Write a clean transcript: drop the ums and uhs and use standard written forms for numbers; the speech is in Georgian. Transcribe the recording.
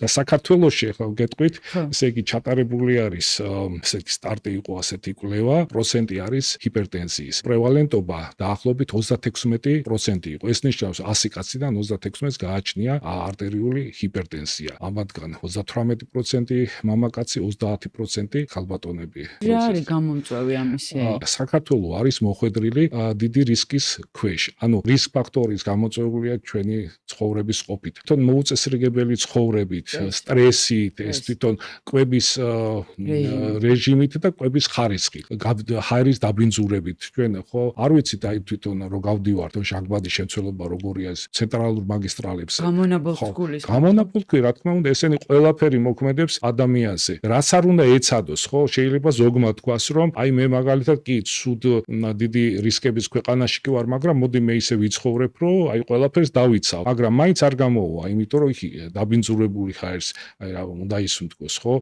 და საქართველოში ახლა გეტყვით, ესე იგი ჩატარებული არის, ესე იგი სტარტი იყო ასეთი კვლევა, პროცენტი არის ჰიპერტენზიის. პრევალენტობა დაახლოებით 36% იყო. ეს ნიშნავს 100 კაციდან 36-ს გააჩნია არტერიული ჰიპერტენზია. ამათგან 38% მამაკაცი, 30% ხალბატონები. რა არის გამომწვევი ამისი? საქართველოს არის მოხვედრილი დიდი რისკის ქვეშ. ანუ რისკ ფაქტორის გამოწვეულია ჩვენი ცხოვრების ყოფით. თვითონ მოუწესრიგებელი ცხოვრებით, სტრესით, ეს თვითონ კვების რეჟიმით და კვების ხარისხით, ჰაერის დაბინძურებით. ჩვენ ხო არ ვიცით აი თვითონ რომ გავდივართ ჟანგბადის შემცველობა როგორია ეს ცენტრალურ მაგისტრალებზე. გამონაბოლქვი, რა თქმა უნდა, ესენი ყველაფერი მოქმედებს ადამიანზე. რაც არ უნდა ეცადოს, ხო, შეიძლება ზოგმა თქვას, რომ აი მე მაგალითად კი ცუდ დიდი რისკების ქვეყანაში კი ვარ, მაგრამ მოდი მე ისე ვიცხოვრებ, რომ აი ყველაფერს დავიცავ, მაგრამ მაინც არ გამოვა, იმიტომ რომ იქ დაბინძურებული ხაერს, აი რა უნდა ისუნთქოს, ხო?